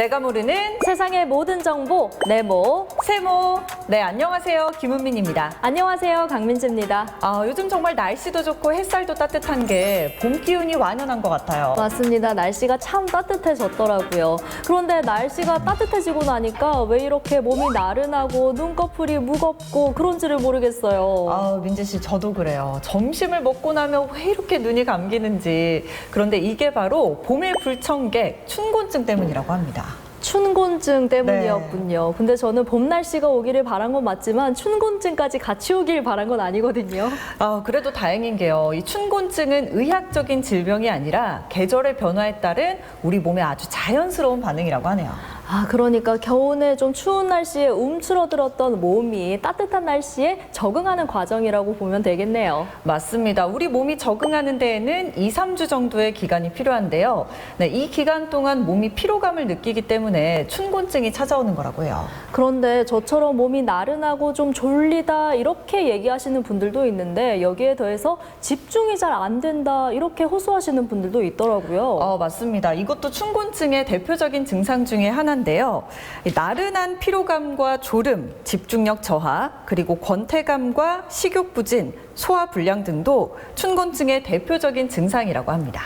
내가 모르는 세상의 모든 정보 네모. 세모. 네, 안녕하세요. 김은민입니다. 안녕하세요, 강민지입니다. 요즘 정말 날씨도 좋고 햇살도 따뜻한 게 봄 기운이 완연한 것 같아요. 맞습니다. 날씨가 참 따뜻해졌더라고요. 그런데 날씨가 따뜻해지고 나니까 왜 이렇게 몸이 나른하고 눈꺼풀이 무겁고 그런지를 모르겠어요. 민지 씨, 저도 그래요. 점심을 먹고 나면 왜 이렇게 눈이 감기는지. 그런데 이게 바로 봄의 불청객, 춘곤증 때문이라고 합니다. 춘곤증 때문이었군요. 근데 저는 봄 날씨가 오기를 바란 건 맞지만 춘곤증까지 같이 오길 바란 건 아니거든요. 그래도 다행인 게요. 이 춘곤증은 의학적인 질병이 아니라 계절의 변화에 따른 우리 몸의 아주 자연스러운 반응이라고 하네요. 그러니까 겨우내 좀 추운 날씨에 움츠러들었던 몸이 따뜻한 날씨에 적응하는 과정이라고 보면 되겠네요. 맞습니다. 우리 몸이 적응하는 데에는 2, 3주 정도의 기간이 필요한데요. 네, 이 기간 동안 몸이 피로감을 느끼기 때문에 춘곤증이 찾아오는 거라고 해요. 그런데 저처럼 몸이 나른하고 좀 졸리다 이렇게 얘기하시는 분들도 있는데 여기에 더해서 집중이 잘 안 된다 이렇게 호소하시는 분들도 있더라고요. 맞습니다. 이것도 춘곤증의 대표적인 증상 중에 하나인데요. 나른한 피로감과 졸음, 집중력 저하, 그리고 권태감과 식욕 부진, 소화 불량 등도 춘곤증의 대표적인 증상이라고 합니다.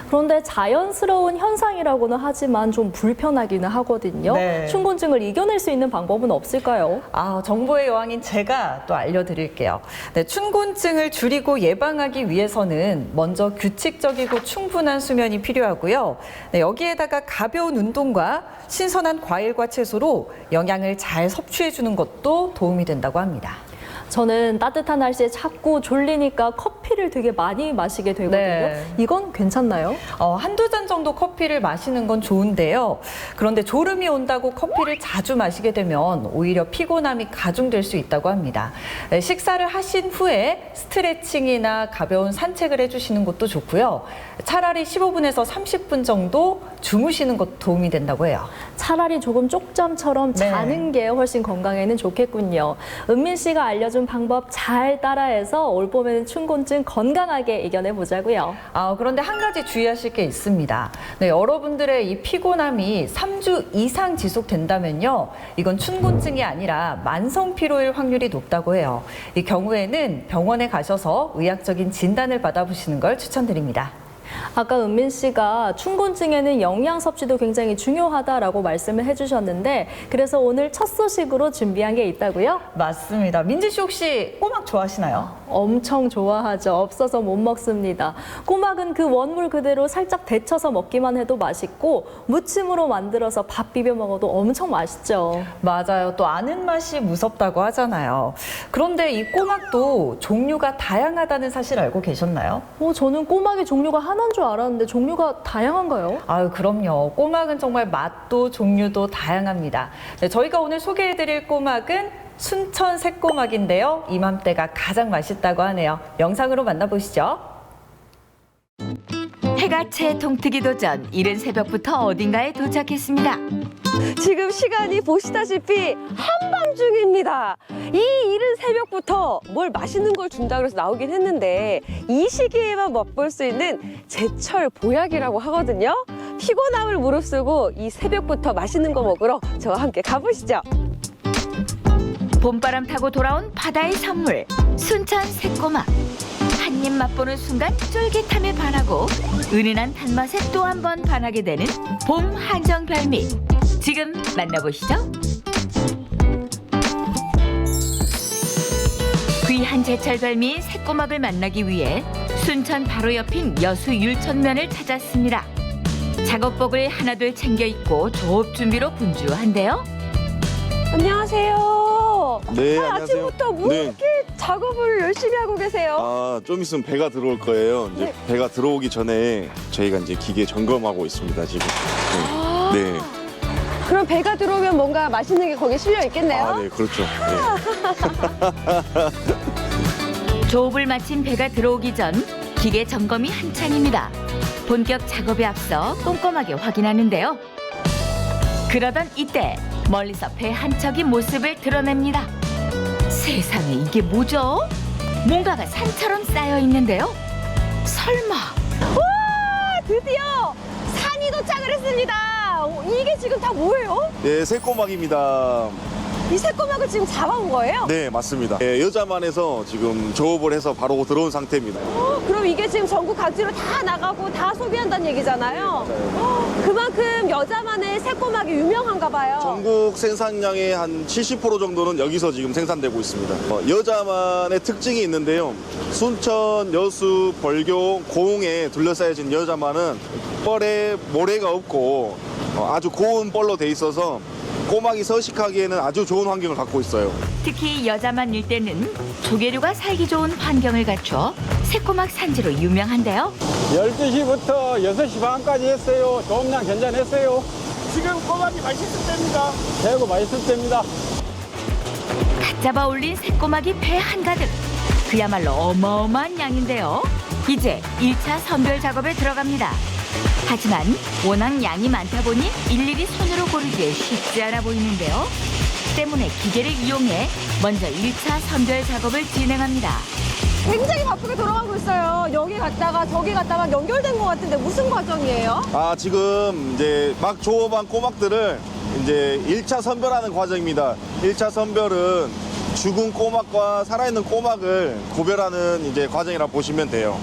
그런데 자연스러운 현상이라고는 하지만 좀 불편하기는 하거든요. 네. 춘곤증을 이겨낼 수 있는 방법은 없을까요? 정보의 여왕인 제가 또 알려드릴게요. 네, 춘곤증을 줄이고 예방하기 위해서는 먼저 규칙적이고 충분한 수면이 필요하고요. 네, 여기에다가 가벼운 운동과 신선한 과일과 채소로 영양을 잘 섭취해주는 것도 도움이 된다고 합니다. 저는 따뜻한 날씨에 자꾸 졸리니까 커피를 되게 많이 마시게 되거든요. 네. 이건 괜찮나요? 한두 잔 정도 커피를 마시는 건 좋은데요. 그런데 졸음이 온다고 커피를 자주 마시게 되면 오히려 피곤함이 가중될 수 있다고 합니다. 네, 식사를 하신 후에 스트레칭이나 가벼운 산책을 해주시는 것도 좋고요. 차라리 15분에서 30분 정도 주무시는 것도 도움이 된다고 해요. 차라리 조금 쪽잠처럼 네. 자는 게 훨씬 건강에는 좋겠군요. 은민 씨가 알려준 방법 잘 따라해서 올 봄에는 춘곤증 건강하게 이겨내 보자고요. 그런데 한 가지 주의하실 게 있습니다. 네, 여러분들의 이 피곤함이 3주 이상 지속된다면요. 이건 춘곤증이 아니라 만성 피로일 확률이 높다고 해요. 이 경우에는 병원에 가셔서 의학적인 진단을 받아보시는 걸 추천드립니다. 아까 은민 씨가 춘곤증에는 영양 섭취도 굉장히 중요하다라고 말씀을 해주셨는데 그래서 오늘 첫 소식으로 준비한 게 있다고요? 맞습니다. 민지 씨 혹시 꼬막 좋아하시나요? 엄청 좋아하죠. 없어서 못 먹습니다. 꼬막은 그 원물 그대로 살짝 데쳐서 먹기만 해도 맛있고 무침으로 만들어서 밥 비벼 먹어도 엄청 맛있죠. 맞아요. 또 아는 맛이 무섭다고 하잖아요. 그런데 이 꼬막도 종류가 다양하다는 사실 알고 계셨나요? 저는 꼬막의 종류가 하나인 줄 알았는데 종류가 다양한가요? 그럼요. 꼬막은 정말 맛도 종류도 다양합니다. 네, 저희가 오늘 소개해드릴 꼬막은 순천 새꼬막인데요. 이맘때가 가장 맛있다고 하네요. 영상으로 만나보시죠. 해가 채 동트기도 전 이른 새벽부터 어딘가에 도착했습니다. 지금 시간이 보시다시피 한밤중입니다. 이 이른 새벽부터 뭘 맛있는 걸 준다 그래서 나오긴 했는데 이 시기에만 맛볼 수 있는 제철 보약이라고 하거든요. 피곤함을 무릅쓰고 이 새벽부터 맛있는 거 먹으러 저와 함께 가보시죠. 봄바람 타고 돌아온 바다의 선물 순천 새꼬막. 한 입 맛보는 순간 쫄깃함에 반하고 은은한 단맛에 또 한 번 반하게 되는 봄 한정 별미. 지금 만나보시죠. 귀한 제철 별미 새꼬막을 만나기 위해 순천 바로 옆인 여수 율천면을 찾았습니다. 작업복을 하나둘 챙겨 입고 조업 준비로 분주한데요. 안녕하세요. 네, 안녕하세요. 아침부터 뭐 네. 이렇게 작업을 열심히 하고 계세요? 좀 있으면 배가 들어올 거예요. 이제 네. 배가 들어오기 전에 저희가 이제 기계 점검하고 있습니다, 지금. 네. 네. 그럼 배가 들어오면 뭔가 맛있는 게 거기에 실려 있겠네요? 네, 그렇죠. 네. 조업을 마친 배가 들어오기 전 기계 점검이 한창입니다. 본격 작업에 앞서 꼼꼼하게 확인하는데요. 그러던 이때 멀리서 배 한 척이 모습을 드러냅니다. 세상에 이게 뭐죠? 뭔가가 산처럼 쌓여 있는데요. 설마 드디어 산이 도착을 했습니다. 와, 이게 지금 다 뭐예요? 네, 새꼬막입니다. 이 새꼬막을 지금 잡아온 거예요? 네, 맞습니다. 네, 여자만에서 지금 조업을 해서 바로 들어온 상태입니다. 그럼 이게 지금 전국 각지로 다 나가고 다 소비한다는 얘기잖아요. 그만큼 여자만의 새꼬막이 유명한가 봐요. 전국 생산량의 한 70% 정도는 여기서 지금 생산되고 있습니다. 여자만의 특징이 있는데요. 순천, 여수, 벌교, 고흥에 둘러싸여진 여자만은 뻘에 모래가 없고 아주 고운 뻘로 돼 있어서 꼬막이 서식하기에는 아주 좋은 환경을 갖고 있어요. 특히 여자만 일대는 조개류가 살기 좋은 환경을 갖춰 새꼬막 산지로 유명한데요. 12시부터 6시 반까지 했어요. 조업량 괜찮았어요. 지금 꼬막이 맛있을 때입니다. 최고 맛있을 때입니다. 갓 잡아 올린 새꼬막이 배 한가득. 그야말로 어마어마한 양인데요. 이제 1차 선별 작업에 들어갑니다. 하지만 워낙 양이 많다 보니 일일이 손으로 고르기에 쉽지 않아 보이는데요. 때문에 기계를 이용해 먼저 1차 선별 작업을 진행합니다. 굉장히 바쁘게 돌아가고 있어요. 여기 갔다가 저기 갔다가 연결된 것 같은데 무슨 과정이에요? 지금 이제 막 조업한 꼬막들을 이제 1차 선별하는 과정입니다. 1차 선별은 죽은 꼬막과 살아있는 꼬막을 구별하는 이제 과정이라 보시면 돼요.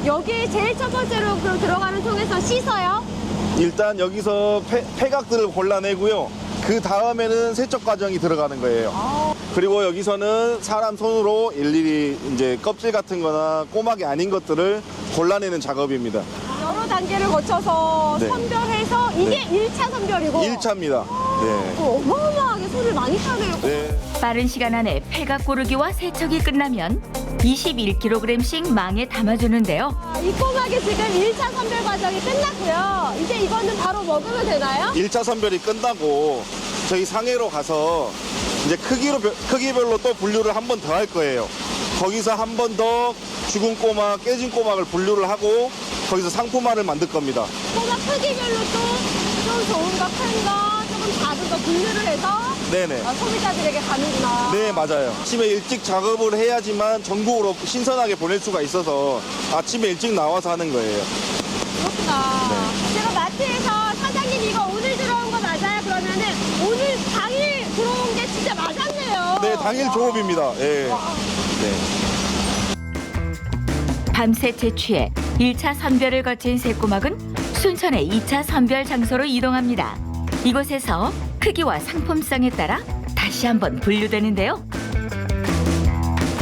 여기 제일 첫 번째로 그럼 들어가는 통에서 씻어요? 일단 여기서 폐각들을 골라내고요. 그 다음에는 세척 과정이 들어가는 거예요. 그리고 여기서는 사람 손으로 일일이 이제 껍질 같은 거나 꼬막이 아닌 것들을 골라내는 작업입니다. 여러 단계를 거쳐서 네. 선별해서 이게 1차 선별이고 1차입니다. 네. 어마어마하게 손을 많이 타네요. 네. 빠른 시간 안에 폐각 고르기와 세척이 끝나면 21kg씩 망에 담아주는데요. 이 꼬막이 지금 1차 선별 과정이 끝났고요. 이제 이거는 바로 먹으면 되나요? 1차 선별이 끝나고 저희 상해로 가서 이제 크기별로 또 분류를 한 번 더 할 거예요. 거기서 한 번 더 죽은 꼬막, 깨진 꼬막을 분류를 하고 거기서 상품화를 만들 겁니다. 꼬막 크기별로 또 좀 좋은 거, 큰 거, 조금 작은 거 분류를 해서 네네. 소비자들에게 가는구나. 네, 맞아요. 아침에 일찍 작업을 해야지만 전국으로 신선하게 보낼 수가 있어서 아침에 일찍 나와서 하는 거예요. 그렇구나. 네. 제가 마트에서 사장님 이거 오늘 들어온 거 맞아요? 그러면은 오늘 당일 들어온 게 진짜 맞았네요. 네, 당일 조업입니다. 예. 네. 밤새 채취해 1차 선별을 거친 새꼬막은 순천의 2차 선별 장소로 이동합니다. 이곳에서 크기와 상품성에 따라 다시 한번 분류되는데요.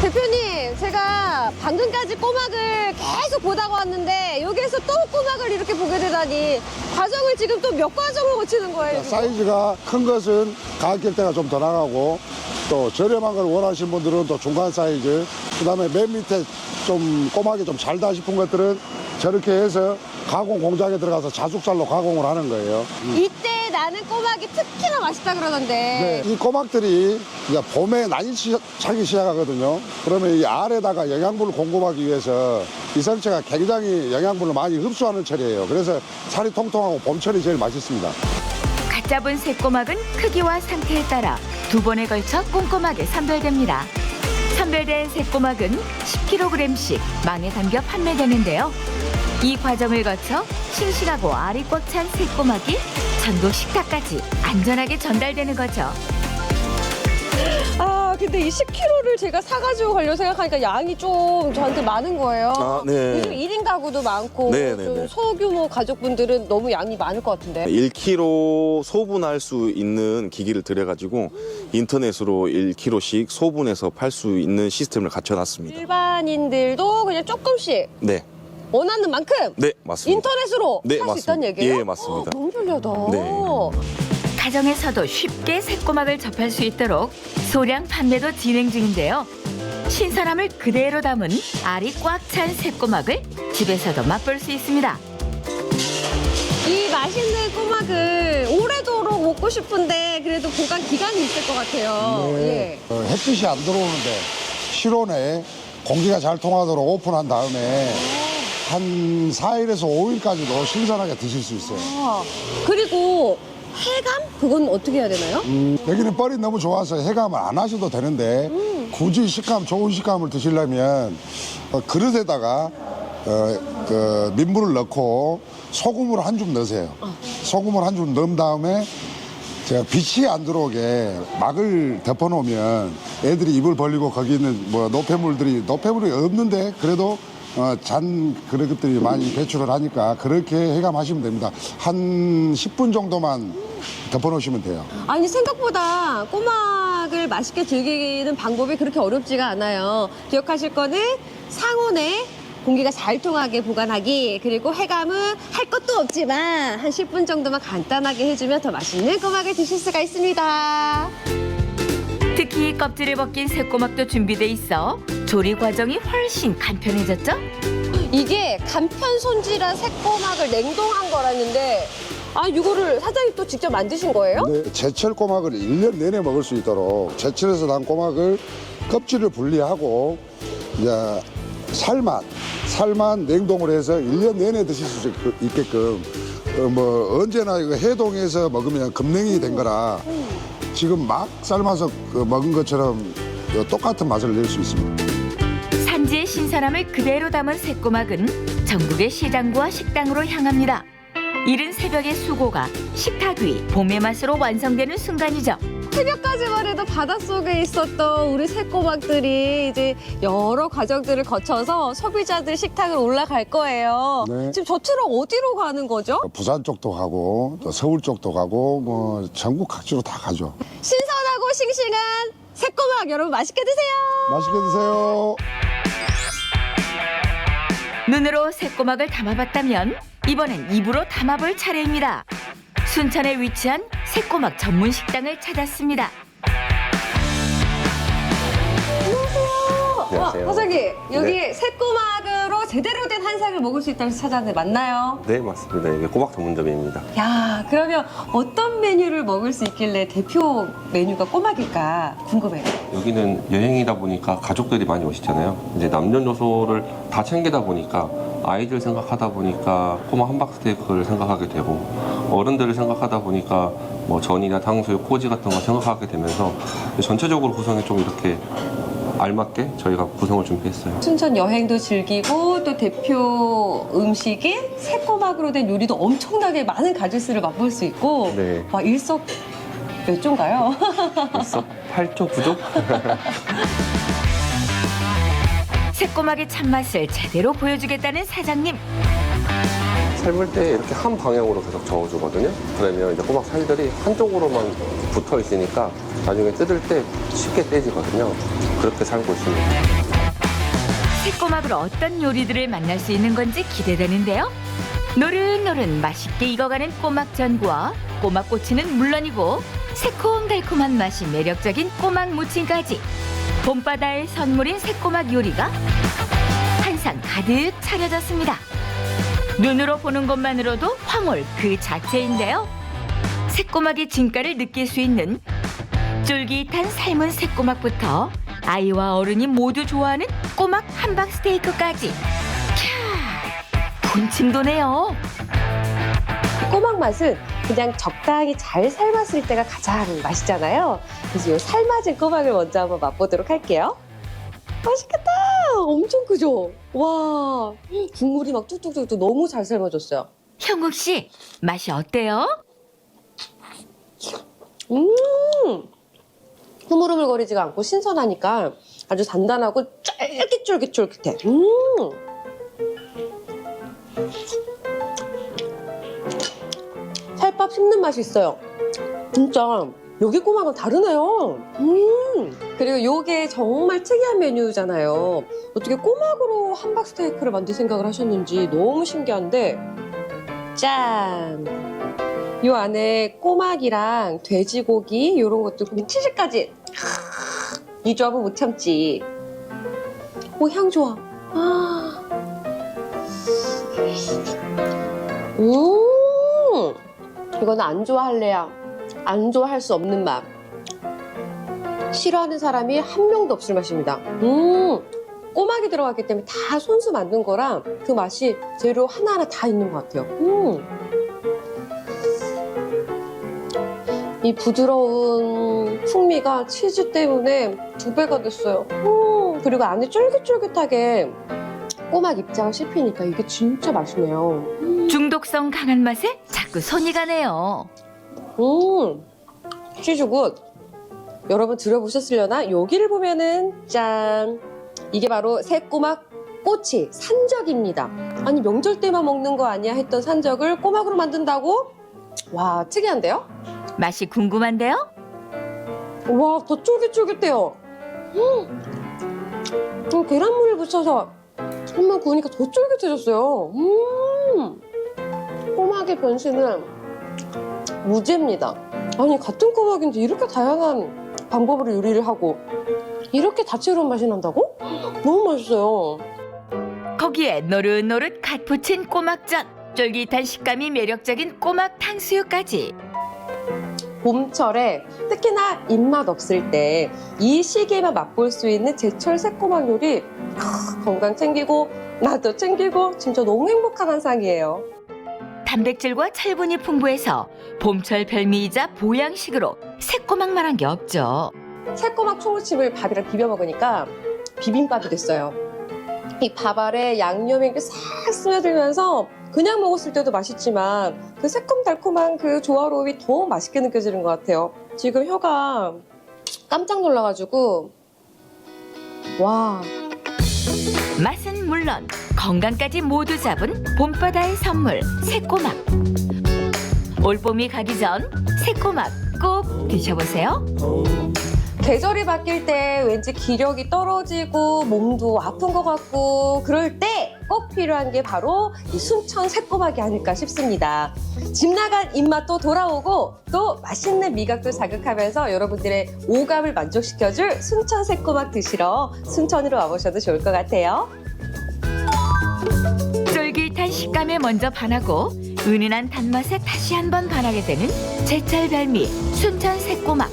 대표님, 제가 방금까지 꼬막을 계속 보다가 왔는데 여기에서 또 꼬막을 이렇게 보게 되다니 과정을 지금 또 몇 과정을 거치는 거예요? 지금? 사이즈가 큰 것은 가격대가 좀 더 나가고 또 저렴한 걸 원하시는 분들은 또 중간 사이즈, 그다음에 맨 밑에 좀 꼬막이 좀 잘다 싶은 것들은 저렇게 해서 가공 공장에 들어가서 자숙살로 가공을 하는 거예요. 이때 나는 꼬막이 특히나 맛있다 그러던데. 네, 이 꼬막들이 이제 봄에 난이 차기 시작하거든요. 그러면 이 알에다가 영양분을 공급하기 위해서 이 성체가 굉장히 영양분을 많이 흡수하는 철이에요. 그래서 살이 통통하고 봄철이 제일 맛있습니다. 갓 잡은 새꼬막은 크기와 상태에 따라 2번에 걸쳐 꼼꼼하게 선별됩니다. 선별된 새꼬막은 10kg씩 망에 담겨 판매되는데요. 이 과정을 거쳐 싱싱하고 알이 꽉 찬 새꼬막이 전국 식탁까지 안전하게 전달되는 거죠. 근데 이 10kg를 제가 사가지고 가려고 생각하니까 양이 좀 저한테 많은 거예요. 네. 요즘 1인 가구도 많고 네, 네, 좀 네. 소규모 가족분들은 너무 양이 많을 것 같은데. 1kg 소분할 수 있는 기기를 들여가지고 인터넷으로 1kg씩 소분해서 팔 수 있는 시스템을 갖춰놨습니다. 일반인들도 그냥 조금씩 네. 원하는 만큼 네, 맞습니다. 인터넷으로 네, 살 수 맞습니다. 있다는 얘기예요? 예, 맞습니다. 너무 편리하다. 네. 가정에서도 쉽게 새꼬막을 접할 수 있도록 소량 판매도 진행 중인데요. 신선함을 그대로 담은 알이 꽉 찬 새꼬막을 집에서도 맛볼 수 있습니다. 이 맛있는 꼬막을 오래도록 먹고 싶은데 그래도 보관 기간이 있을 것 같아요. 예. 햇빛이 안 들어오는데 실온에 공기가 잘 통하도록 오픈한 다음에 한 4일에서 5일까지도 신선하게 드실 수 있어요. 그리고 해감? 그건 어떻게 해야 되나요? 여기는 뻘이 너무 좋아서 해감을 안 하셔도 되는데 굳이 좋은 식감을 드시려면 그릇에다가 민물을 넣고 소금을 한 줌 넣으세요. 소금을 한 줌 넣은 다음에 제가 빛이 안 들어오게 막을 덮어놓으면 애들이 입을 벌리고 거기 있는 뭐 노폐물이 없는데 그래도 잔 그런 것들이 많이 배출을 하니까 그렇게 해감하시면 됩니다. 한 10분 정도만 덮어놓으시면 돼요. 아니 생각보다 꼬막을 맛있게 즐기는 방법이 그렇게 어렵지가 않아요. 기억하실 거는 상온에 공기가 잘 통하게 보관하기, 그리고 해감은 할 것도 없지만 한 10분 정도만 간단하게 해주면 더 맛있는 꼬막을 드실 수가 있습니다. 특히 껍질을 벗긴 새꼬막도 준비돼 있어 조리 과정이 훨씬 간편해졌죠? 이게 간편 손질한 새꼬막을 냉동한 거라는데, 아 이거를 사장님 또 직접 만드신 거예요? 근데 제철 꼬막을 1년 내내 먹을 수 있도록 제철에서 난 꼬막을 껍질을 분리하고 이제 살만 냉동을 해서 1년 내내 드실 수 있게끔 뭐 언제나 이거 해동해서 먹으면 금냉이 된 거라 지금 막 삶아서 먹은 것처럼 똑같은 맛을 낼 수 있습니다. 산지의 신선함을 그대로 담은 새꼬막은 전국의 시장과 식당으로 향합니다. 이른 새벽의 수고가 식탁 위 봄의 맛으로 완성되는 순간이죠. 새벽까지만 해도 바닷속에 있었던 우리 새꼬막들이 이제 여러 과정들을 거쳐서 소비자들 식탁을 올라갈 거예요. 네. 지금 저 트럭 어디로 가는 거죠? 부산 쪽도 가고 또 서울 쪽도 가고 뭐 전국 각지로 다 가죠. 신선하고 싱싱한 새꼬막 여러분 맛있게 드세요. 맛있게 드세요. 눈으로 새꼬막을 담아봤다면 이번엔 입으로 담아볼 차례입니다. 순천에 위치한 새꼬막 전문 식당을 찾았습니다. 안녕하세요. 사장님 여기 네. 새꼬막으로 제대로 된 한상을 먹을 수 있다는 찾았는데 맞나요? 네, 맞습니다. 이게 꼬막 전문점입니다. 야, 그러면 어떤 메뉴를 먹을 수 있길래 대표 메뉴가 꼬막일까 궁금해요. 여기는 여행이다 보니까 가족들이 많이 오시잖아요. 이제 남녀노소를 다 챙기다 보니까 아이들 생각하다 보니까 꼬막 함박스테이크를 생각하게 되고 어른들을 생각하다 보니까 뭐 전이나 탕수육, 꼬지 같은 거 생각하게 되면서 전체적으로 구성이 좀 이렇게 알맞게 저희가 구성을 준비했어요. 춘천 여행도 즐기고 또 대표 음식인 새꼬막으로 된 요리도 엄청나게 많은 가짓수를 맛볼 수 있고 네. 와, 일석 몇 조인가요? 벌써 8조, 9조? 새꼬막의 참맛을 제대로 보여주겠다는 사장님. 삶을 때 이렇게 한 방향으로 계속 저어주거든요. 그러면 이제 꼬막 살들이 한쪽으로만 붙어 있으니까 나중에 뜯을 때 쉽게 떼지거든요. 그렇게 살고 있습니다. 새꼬막으로 어떤 요리들을 만날 수 있는 건지 기대되는데요. 노릇노릇 맛있게 익어가는 꼬막 전구와 꼬막 꼬치는 물론이고 새콤달콤한 맛이 매력적인 꼬막 무침까지 봄바다의 선물인 새꼬막 요리가 한상 가득 차려졌습니다. 눈으로 보는 것만으로도 황홀 그 자체인데요. 새꼬막의 진가를 느낄 수 있는 쫄깃한 삶은 새꼬막부터 아이와 어른이 모두 좋아하는 꼬막 함박 스테이크까지. 캬, 군침 도네요. 꼬막 맛은 그냥 적당히 잘 삶았을 때가 가장 맛있잖아요. 그래서 이 삶아진 꼬막을 먼저 한번 맛보도록 할게요. 맛있겠다. 엄청 크죠? 와, 국물이 막 뚝뚝뚝뚝 너무 잘 삶아졌어요. 형국 씨, 맛이 어때요? 흐물흐물거리지가 않고 신선하니까 아주 단단하고 쫄깃쫄깃쫄깃해. 살밥 씹는 맛이 있어요. 진짜 여기 꼬막은 다르네요. 그리고 요게 정말 특이한 메뉴잖아요. 어떻게 꼬막으로 함박 스테이크를 만들 생각을 하셨는지 너무 신기한데, 짠! 요 안에 꼬막이랑 돼지고기 이런 것들, 치즈까지 이 조합은 못 참지. 오, 향 좋아. 아. 이거는 안 좋아할래야 안 좋아할 수 없는 맛. 싫어하는 사람이 한 명도 없을 맛입니다. 꼬막이 들어갔기 때문에 다 손수 만든 거랑 그 맛이 재료 하나하나 다 있는 것 같아요. 이 부드러운 풍미가 치즈 때문에 2배가 됐어요. 그리고 안에 쫄깃쫄깃하게 꼬막 입자가 씹히니까 이게 진짜 맛있네요. 중독성 강한 맛에 자꾸 손이 가네요. 치즈굿. 여러분 들어보셨으려나? 여기를 보면은 짠! 이게 바로 새꼬막 꼬치 산적입니다. 아니 명절 때만 먹는 거 아니야 했던 산적을 꼬막으로 만든다고? 와 특이한데요? 맛이 궁금한데요? 와 더 쫄깃쫄깃해요. 계란물을 붙여서 한번 구우니까 더 쫄깃해졌어요. 꼬막의 변신은 무죄입니다. 아니 같은 꼬막인데 이렇게 다양한 방법으로 요리를 하고 이렇게 다채로운 맛이 난다고? 너무 맛있어요. 거기에 노릇노릇 갓 부친 꼬막전, 쫄깃한 식감이 매력적인 꼬막 탕수육까지. 봄철에 특히나 입맛 없을 때 이 시기에만 맛볼 수 있는 제철 새꼬막 요리 건강 챙기고 나도 챙기고 진짜 너무 행복한 한상이에요. 단백질과 철분이 풍부해서 봄철 별미이자 보양식으로 새꼬막만한 게 없죠. 새꼬막 초무침을 밥이랑 비벼 먹으니까 비빔밥이 됐어요. 이 밥 아래 양념이 이렇게 싹 스며들면서 그냥 먹었을 때도 맛있지만 그 새콤달콤한 그 조화로움이 더 맛있게 느껴지는 것 같아요. 지금 혀가 깜짝 놀라가지고 와. 맛은 물론 건강까지 모두 잡은 봄바다의 선물 새꼬막. 올봄이 가기 전 새꼬막 꼭 드셔보세요. 계절이 바뀔 때 왠지 기력이 떨어지고 몸도 아픈 것 같고 그럴 때 꼭 필요한 게 바로 이 순천 새꼬막이 아닐까 싶습니다. 집 나간 입맛도 돌아오고 또 맛있는 미각도 자극하면서 여러분들의 오감을 만족시켜줄 순천 새꼬막 드시러 순천으로 와보셔도 좋을 것 같아요. 쫄깃한 식감에 먼저 반하고 은은한 단맛에 다시 한번 반하게 되는 제철 별미 순천 새꼬막.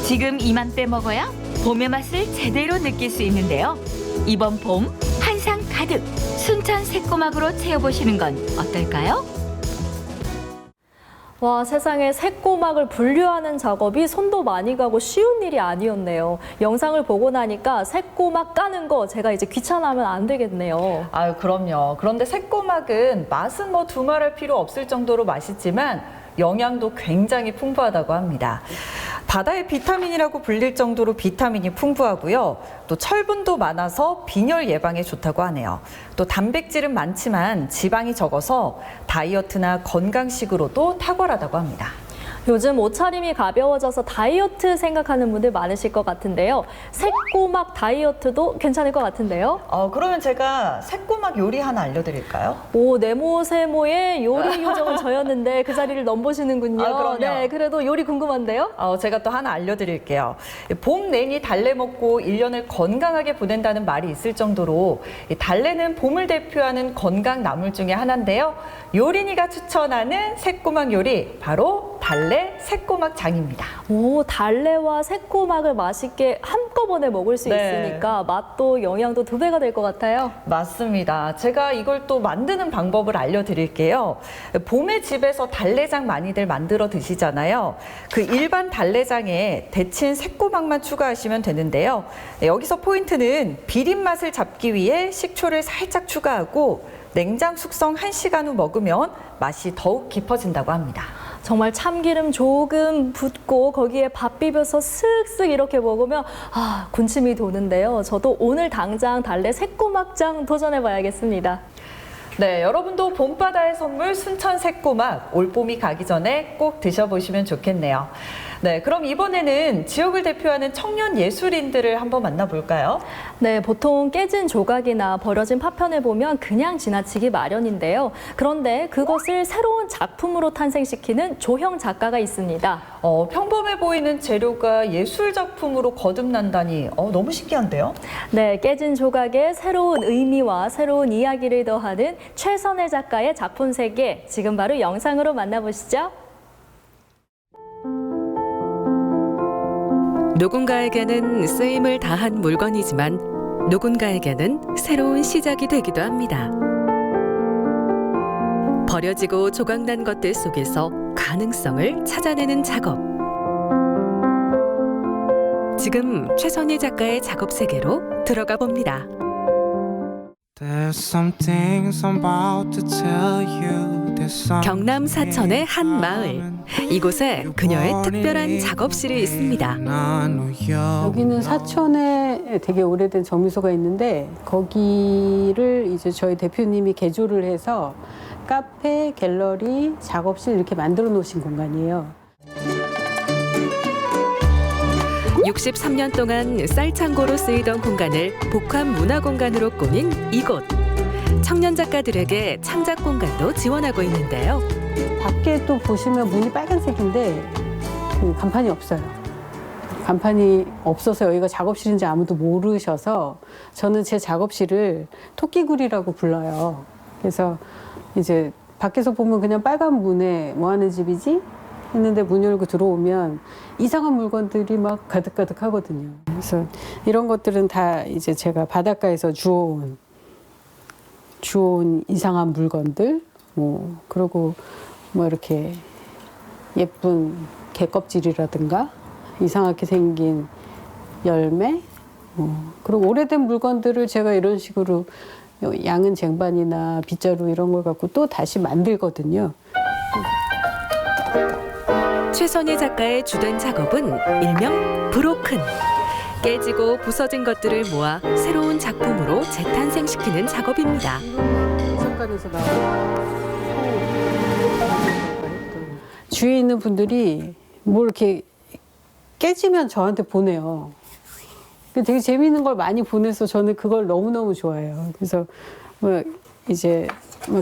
지금 이맘때 먹어야 봄의 맛을 제대로 느낄 수 있는데요. 이번 봄 한상 가득 순천 새꼬막으로 채워보시는 건 어떨까요? 와, 세상에 새꼬막을 분류하는 작업이 손도 많이 가고 쉬운 일이 아니었네요. 영상을 보고 나니까 새꼬막 까는 거 제가 이제 귀찮아하면 안 되겠네요. 아유, 그럼요. 그런데 새꼬막은 맛은 뭐 두말할 필요 없을 정도로 맛있지만 영양도 굉장히 풍부하다고 합니다. 바다의 비타민이라고 불릴 정도로 비타민이 풍부하고요. 또 철분도 많아서 빈혈 예방에 좋다고 하네요. 또 단백질은 많지만 지방이 적어서 다이어트나 건강식으로도 탁월하다고 합니다. 요즘 옷차림이 가벼워져서 다이어트 생각하는 분들 많으실 것 같은데요. 새꼬막 다이어트도 괜찮을 것 같은데요. 그러면 제가 새꼬막 요리 하나 알려드릴까요? 오, 네모세모의 요리 요정은 저였는데 그 자리를 넘보시는군요. 아, 그럼요. 네, 그래도 요리 궁금한데요. 제가 또 하나 알려드릴게요. 봄 내니 달래 먹고 1년을 건강하게 보낸다는 말이 있을 정도로 이 달래는 봄을 대표하는 건강 나물 중에 하나인데요. 요리니가 추천하는 새꼬막 요리, 바로 달래 새꼬막장입니다. 오, 달래와 새꼬막을 맛있게 한꺼번에 먹을 수 네. 있으니까 맛도 영양도 2배가 될 것 같아요. 맞습니다. 제가 이걸 또 만드는 방법을 알려드릴게요. 봄에 집에서 달래장 많이들 만들어 드시잖아요. 그 일반 달래장에 데친 새꼬막만 추가하시면 되는데요. 여기서 포인트는 비린 맛을 잡기 위해 식초를 살짝 추가하고 냉장 숙성 1시간 후 먹으면 맛이 더욱 깊어진다고 합니다. 정말 참기름 조금 붓고 거기에 밥 비벼서 쓱쓱 이렇게 먹으면 군침이 도는데요. 저도 오늘 당장 달래 새꼬막장 도전해봐야겠습니다. 네, 여러분도 봄바다의 선물 순천 새꼬막 올봄이 가기 전에 꼭 드셔보시면 좋겠네요. 네, 그럼 이번에는 지역을 대표하는 청년 예술인들을 한번 만나볼까요? 네, 보통 깨진 조각이나 버려진 파편을 보면 그냥 지나치기 마련인데요. 그런데 그것을 새로운 작품으로 탄생시키는 조형 작가가 있습니다. 평범해 보이는 재료가 예술 작품으로 거듭난다니 너무 신기한데요? 네, 깨진 조각에 새로운 의미와 새로운 이야기를 더하는 최선혜 작가의 작품 세계, 지금 바로 영상으로 만나보시죠. 누군가에게는 쓰임을 다한 물건이지만 누군가에게는 새로운 시작이 되기도 합니다. 버려지고 조각난 것들 속에서 가능성을 찾아내는 작업. 지금 최선희 작가의 작업 세계로 들어가 봅니다. There's some things I'm about to tell you 경남 사천의 한 마을. 이곳에 그녀의 특별한 작업실이 있습니다. 여기는 사천에 되게 오래된 정미소가 있는데 거기를 이제 저희 대표님이 개조를 해서 카페, 갤러리, 작업실 이렇게 만들어 놓으신 공간이에요. 63년 동안 쌀창고로 쓰이던 공간을 복합 문화공간으로 꾸민 이곳. 청년 작가들에게 창작 공간도 지원하고 있는데요. 밖에 또 보시면 문이 빨간색인데 그 간판이 없어요. 간판이 없어서 여기가 작업실인지 아무도 모르셔서 저는 제 작업실을 토끼굴이라고 불러요. 그래서 이제 밖에서 보면 그냥 빨간 문에 뭐 하는 집이지? 했는데 문 열고 들어오면 이상한 물건들이 막 가득가득 하거든요. 그래서 이런 것들은 다 이제 제가 바닷가에서 주워온 이상한 물건들, 뭐, 그리고 뭐 이렇게 예쁜 개 껍질이라든가 이상하게 생긴 열매, 그리고 오래된 물건들을 제가 이런 식으로 양은 쟁반이나 빗자루 이런 걸 갖고 또 다시 만들거든요. 최선희 작가의 주된 작업은 일명 브로큰. 깨지고 부서진 것들을 모아 새로운 작품으로 재탄생시키는 작업입니다. 해석관에서 나온 주위에 있는 분들이 뭐 이렇게 깨지면 저한테 보내요. 되게 재미있는 걸 많이 보내서 저는 그걸 너무너무 좋아해요. 그래서 뭐 이제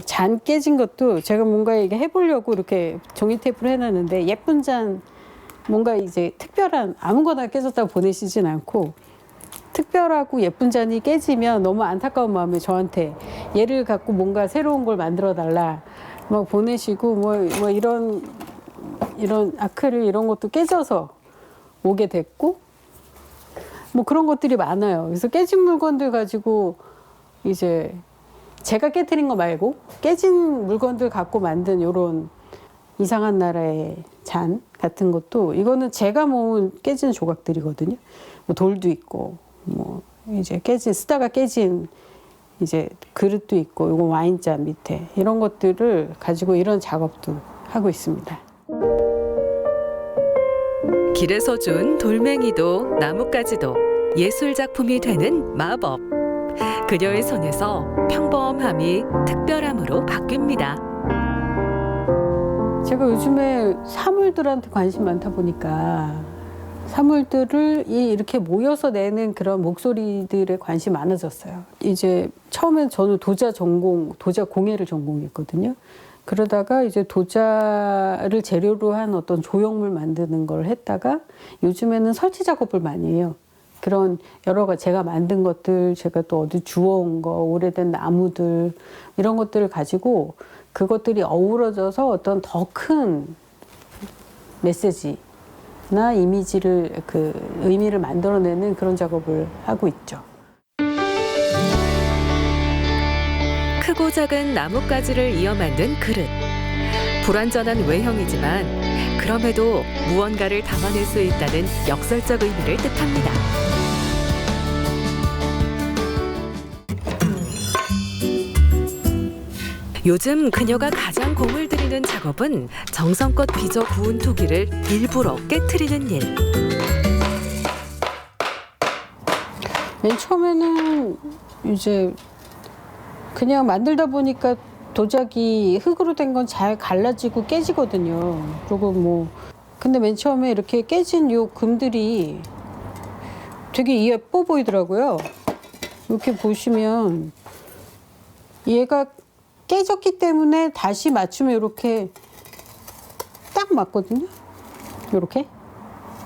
잔 깨진 것도 제가 뭔가 이게 해보려고 이렇게 종이 테이프를 해놨는데 예쁜 잔 뭔가 이제 특별한 아무거나 깨졌다고 보내시진 않고 특별하고 예쁜 잔이 깨지면 너무 안타까운 마음에 저한테 얘를 갖고 뭔가 새로운 걸 만들어 달라 막 보내시고 뭐 이런 아크릴 이런 것도 깨져서 오게 됐고 뭐 그런 것들이 많아요. 그래서 깨진 물건들 가지고 이제 제가 깨트린 거 말고 깨진 물건들 갖고 만든 이런 이상한 나라의 잔 같은 것도 이거는 제가 모은 깨진 조각들이거든요. 뭐 돌도 있고 뭐 이제 쓰다가 깨진 이제 그릇도 있고 이거 와인잔 밑에 이런 것들을 가지고 이런 작업도 하고 있습니다. 길에서 준 돌멩이도 나뭇가지도 예술 작품이 되는 마법. 그녀의 손에서 평범함이 특별함으로 바뀝니다. 제가 요즘에 사물들한테 관심 많다 보니까 사물들을 이렇게 모여서 내는 그런 목소리들에 관심이 많아졌어요. 이제 처음엔 저는 도자 공예를 전공했거든요. 그러다가 이제 도자를 재료로 한 어떤 조형물 만드는 걸 했다가 요즘에는 설치 작업을 많이 해요. 그런 여러 가지 제가 만든 것들, 제가 또 어디 주워온 거, 오래된 나무들 이런 것들을 가지고 그것들이 어우러져서 어떤 더 큰 메시지나 이미지를 의미를 만들어내는 그런 작업을 하고 있죠. 크고 작은 나뭇가지를 이어 만든 그릇. 불완전한 외형이지만 그럼에도 무언가를 담아낼 수 있다는 역설적 의미를 뜻합니다. 요즘 그녀가 가장 공을 들이는 작업은 정성껏 빚어 구운 토기를 일부러 깨트리는 일. 맨 처음에는 이제 그냥 만들다 보니까 도자기 흙으로 된 건 잘 갈라지고 깨지거든요. 그리고 근데 맨 처음에 이렇게 깨진 요 금들이 되게 예뻐 보이더라고요. 이렇게 보시면 얘가 깨졌기 때문에 다시 맞추면 이렇게 딱 맞거든요. 이렇게.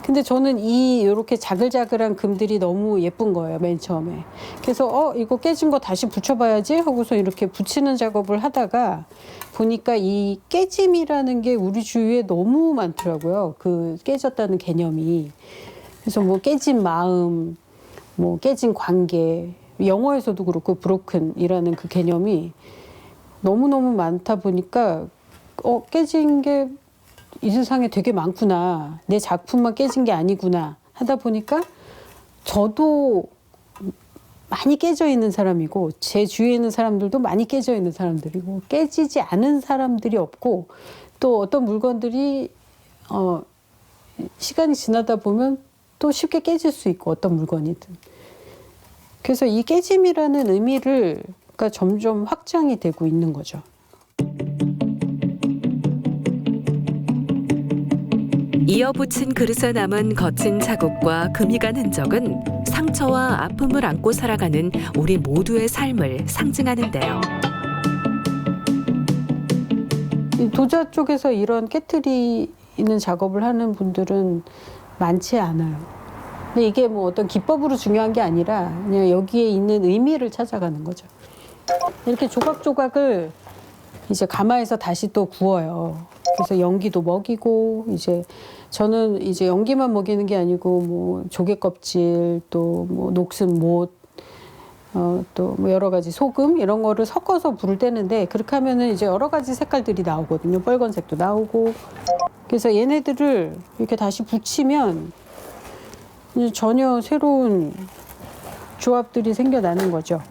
근데 저는 이렇게 자글자글한 금들이 너무 예쁜 거예요, 맨 처음에. 그래서 이거 깨진 거 다시 붙여봐야지 하고서 이렇게 붙이는 작업을 하다가 보니까 이 깨짐이라는 게 우리 주위에 너무 많더라고요. 그 깨졌다는 개념이. 그래서 깨진 마음, 깨진 관계, 영어에서도 그렇고 브로큰이라는 그 개념이 너무너무 많다 보니까 깨진 게 이 세상에 되게 많구나. 내 작품만 깨진 게 아니구나 하다 보니까 저도 많이 깨져 있는 사람이고 제 주위에 있는 사람들도 많이 깨져 있는 사람들이고 깨지지 않은 사람들이 없고 또 어떤 물건들이 시간이 지나다 보면 또 쉽게 깨질 수 있고 어떤 물건이든. 그래서 이 깨짐이라는 의미가 점점 확장이 되고 있는 거죠. 이어붙인 그릇에 남은 거친 자국과 금이 간 흔적은 상처와 아픔을 안고 살아가는 우리 모두의 삶을 상징하는데요. 이 도자 쪽에서 이런 깨트리는 작업을 하는 분들은 많지 않아요. 근데 이게 뭐 어떤 기법으로 중요한 게 아니라 그냥 여기에 있는 의미를 찾아가는 거죠. 이렇게 조각조각을 이제 가마에서 다시 또 구워요. 그래서 연기도 먹이고 이제 저는 이제 연기만 먹이는 게 아니고 뭐 조개 껍질 또 뭐 녹슨 못 또 뭐 여러 가지 소금 이런 거를 섞어서 불을 떼는데 그렇게 하면은 이제 여러 가지 색깔들이 나오거든요. 빨간색도 나오고 그래서 얘네들을 이렇게 다시 붙이면 이제 전혀 새로운 조합들이 생겨나는 거죠.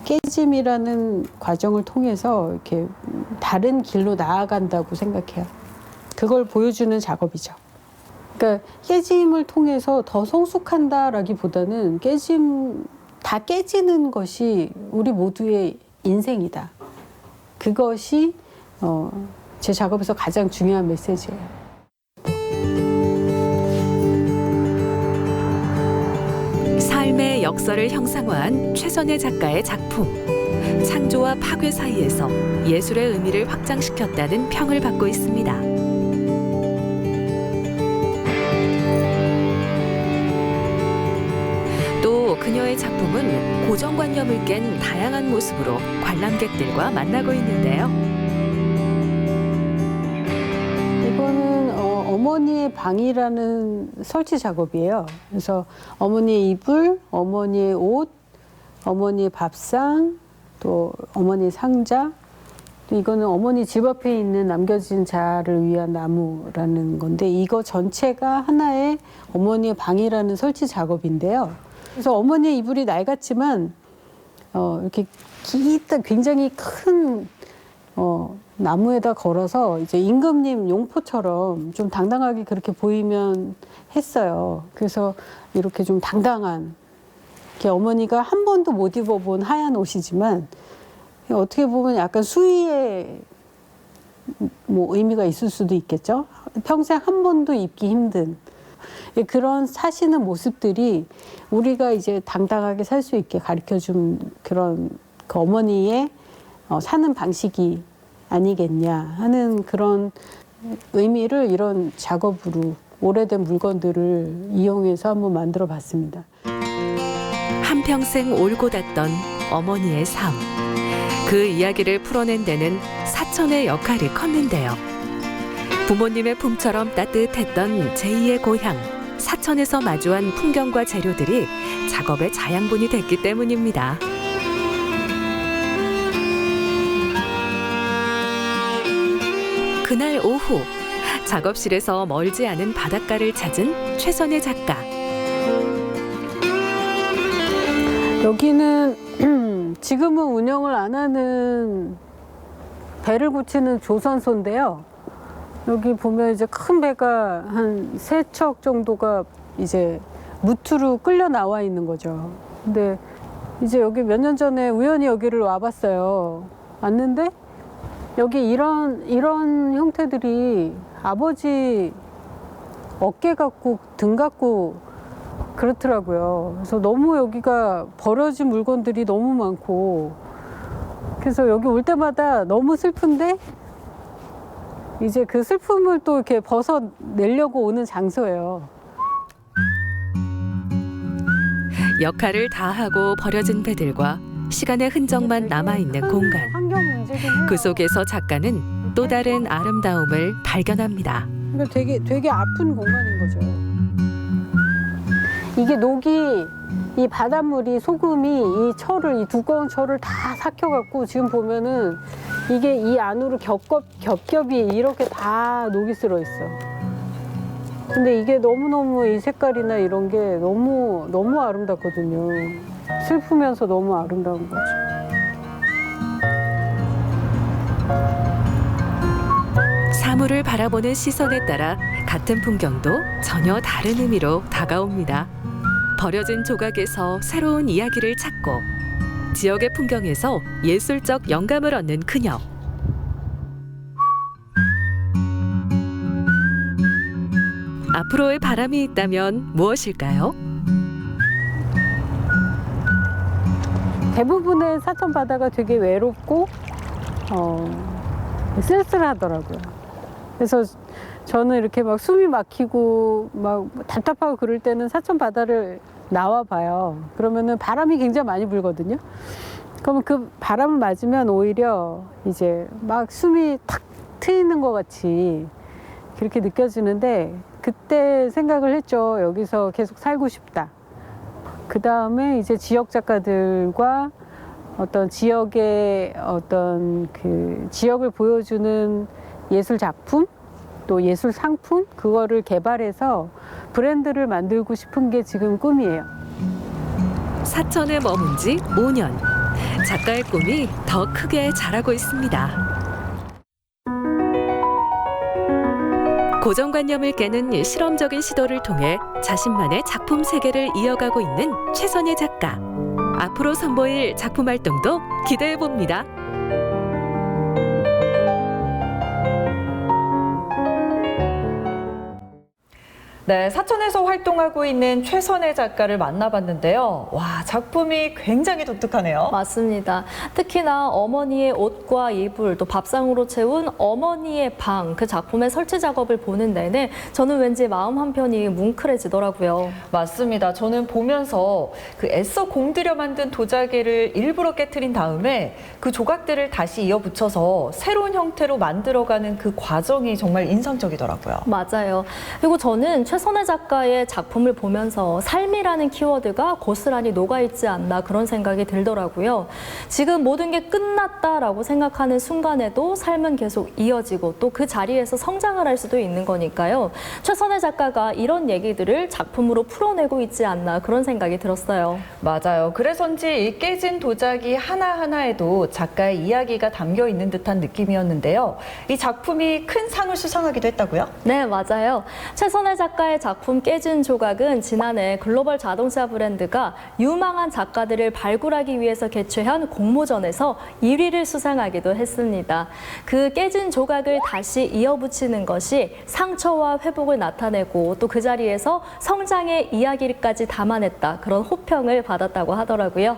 깨짐이라는 과정을 통해서 이렇게 다른 길로 나아간다고 생각해요. 그걸 보여주는 작업이죠. 그러니까 깨짐을 통해서 더 성숙한다라기보다는 다 깨지는 것이 우리 모두의 인생이다. 그것이 제 작업에서 가장 중요한 메시지예요. 삶의 역사를 형상화한 최선의 작가의 작품. 창조와 파괴 사이에서 예술의 의미를 확장시켰다는 평을 받고 있습니다. 또 그녀의 작품은 고정관념을 깬 다양한 모습으로 관람객들과 만나고 있는데요. 이거는 어머니의 방이라는 설치 작업이에요. 그래서 어머니의 이불, 어머니의 옷, 어머니의 밥상, 또 어머니의 상자, 또 이거는 어머니 집 앞에 있는 남겨진 자를 위한 나무라는 건데 이거 전체가 하나의 어머니의 방이라는 설치 작업인데요. 그래서 어머니의 이불이 낡았지만 이렇게 굉장히 큰 나무에다 걸어서 이제 임금님 용포처럼 좀 당당하게 그렇게 보이면 했어요. 그래서 이렇게 좀 당당한 이렇게 어머니가 한 번도 못 입어본 하얀 옷이지만 어떻게 보면 약간 수위의 뭐 의미가 있을 수도 있겠죠. 평생 한 번도 입기 힘든 그런 사시는 모습들이 우리가 이제 당당하게 살 수 있게 가르쳐준 그런 그 어머니의 사는 방식이 아니겠냐 하는 그런 의미를 이런 작업으로 오래된 물건들을 이용해서 한번 만들어 봤습니다. 한평생 올고 닿던 어머니의 삶. 그 이야기를 풀어낸 데는 사천의 역할이 컸는데요. 부모님의 품처럼 따뜻했던 제2의 고향, 사천에서 마주한 풍경과 재료들이 작업의 자양분이 됐기 때문입니다. 그날 오후, 작업실에서 멀지 않은 바닷가를 찾은 최선의 작가. 여기는 지금은 운영을 안 하는 배를 고치는 조선소인데요. 여기 보면 이제 큰 배가 한 3척 정도가 이제 무트로 끌려 나와 있는 거죠. 근데 이제 여기 몇 년 전에 우연히 여기를 와봤어요. 왔는데 여기 이런 형태들이 아버지 어깨 같고 등 같고 그렇더라고요. 그래서 너무 여기가 버려진 물건들이 너무 많고 그래서 여기 올 때마다 너무 슬픈데 이제 그 슬픔을 또 이렇게 벗어내려고 오는 장소예요. 역할을 다하고 버려진 배들과 시간의 흔적만 남아있는 공간. 환경 문제긴 해요. 그 속에서 작가는 또 다른 아름다움을 발견합니다. 그러니까 되게 아픈 공간인 거죠. 이게 녹이 이 바닷물이 소금이 이 철을 이 두꺼운 철을 다 삭혀갖고 지금 보면은 이게 이 안으로 겹겹이 이렇게 다 녹이 쓸어 있어. 근데 이게 너무너무 이 색깔이나 이런 게 너무 아름답거든요. 슬프면서 너무 아름다운 거죠. 사물을 바라보는 시선에 따라 같은 풍경도 전혀 다른 의미로 다가옵니다. 버려진 조각에서 새로운 이야기를 찾고 지역의 풍경에서 예술적 영감을 얻는 그녀. 앞으로의 바람이 있다면 무엇일까요? 대부분의 사천 바다가 되게 외롭고 쓸쓸하더라고요. 그래서 저는 이렇게 막 숨이 막히고 막 답답하고 그럴 때는 사천 바다를 나와 봐요. 그러면은 바람이 굉장히 많이 불거든요. 그러면 그 바람을 맞으면 오히려 이제 막 숨이 탁 트이는 것 같이 그렇게 느껴지는데 그때 생각을 했죠. 여기서 계속 살고 싶다. 그 다음에 이제 지역 작가들과 어떤 지역의 어떤 그 지역을 보여주는 예술 작품 또 예술 상품 그거를 개발해서 브랜드를 만들고 싶은 게 지금 꿈이에요. 사천에 머문 지 5년. 작가의 꿈이 더 크게 자라고 있습니다. 고정관념을 깨는 실험적인 시도를 통해 자신만의 작품 세계를 이어가고 있는 최선혜 작가. 앞으로 선보일 작품 활동도 기대해 봅니다. 네, 사천에서 활동하고 있는 최선혜 작가를 만나봤는데요. 와, 작품이 굉장히 독특하네요. 맞습니다. 특히나 어머니의 옷과 이불, 또 밥상으로 채운 어머니의 방, 그 작품의 설치 작업을 보는 내내 저는 왠지 마음 한편이 뭉클해지더라고요. 맞습니다. 저는 보면서 그 애써 공들여 만든 도자기를 일부러 깨트린 다음에 그 조각들을 다시 이어붙여서 새로운 형태로 만들어가는 그 과정이 정말 인상적이더라고요. 맞아요. 그리고 저는 최선혜 작가의 작품을 보면서 삶이라는 키워드가 고스란히 녹아있지 않나 그런 생각이 들더라고요. 지금 모든 게 끝났다라고 생각하는 순간에도 삶은 계속 이어지고 또 그 자리에서 성장을 할 수도 있는 거니까요. 최선혜 작가가 이런 얘기들을 작품으로 풀어내고 있지 않나 그런 생각이 들었어요. 맞아요. 그래서인지 이 깨진 도자기 하나하나에도 작가의 이야기가 담겨 있는 듯한 느낌이었는데요. 이 작품이 큰 상을 수상하기도 했다고요? 네, 맞아요. 최선혜 작가의 작품 깨진 조각은 지난해 글로벌 자동차 브랜드가 유망한 작가들을 발굴하기 위해서 개최한 공모전에서 1위를 수상하기도 했습니다. 그 깨진 조각을 다시 이어붙이는 것이 상처와 회복을 나타내고 또 그 자리에서 성장의 이야기까지 담아냈다. 그런 호평을 받았다고 하더라고요.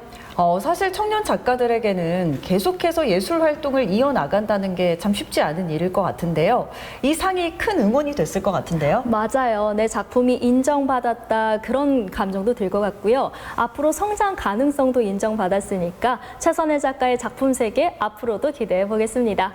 사실 청년 작가들에게는 계속해서 예술 활동을 이어나간다는 게 참 쉽지 않은 일일 것 같은데요. 이 상이 큰 응원이 됐을 것 같은데요. 맞아요. 내 작품이 인정받았다. 그런 감정도 들 것 같고요. 앞으로 성장 가능성도 인정받았으니까 최선혜 작가의 작품 세계 앞으로도 기대해 보겠습니다.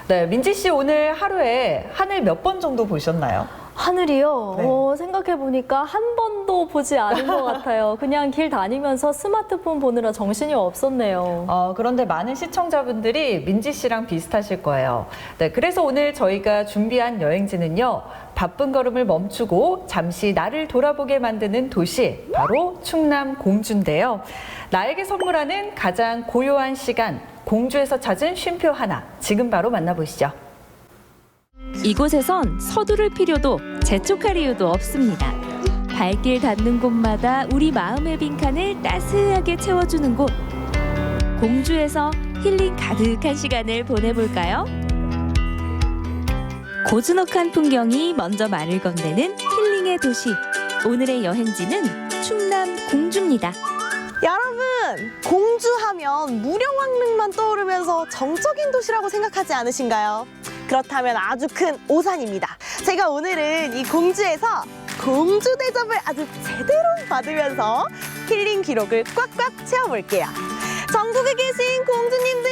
네, 민지 씨 오늘 하루에 하늘 몇 번 정도 보셨나요? 하늘이요? 네. 생각해보니까 한 번도 보지 않은 것 같아요. 그냥 길 다니면서 스마트폰 보느라 정신이 없었네요. 그런데 많은 시청자분들이 민지 씨랑 비슷하실 거예요. 네, 그래서 오늘 저희가 준비한 여행지는요. 바쁜 걸음을 멈추고 잠시 나를 돌아보게 만드는 도시, 바로 충남 공주인데요. 나에게 선물하는 가장 고요한 시간, 공주에서 찾은 쉼표 하나, 지금 바로 만나보시죠. 이곳에선 서두를 필요도 재촉할 이유도 없습니다. 발길 닿는 곳마다 우리 마음의 빈칸을 따스하게 채워주는 곳. 공주에서 힐링 가득한 시간을 보내볼까요? 고즈넉한 풍경이 먼저 말을 건네는 힐링의 도시. 오늘의 여행지는 충남 공주입니다. 여러분, 공주하면 무령왕릉만 떠오르면서 정적인 도시라고 생각하지 않으신가요? 그렇다면 아주 큰 오산입니다. 제가 오늘은 이 공주에서 공주 대접을 아주 제대로 받으면서 힐링 기록을 꽉꽉 채워볼게요. 전국에 계신 공주님들,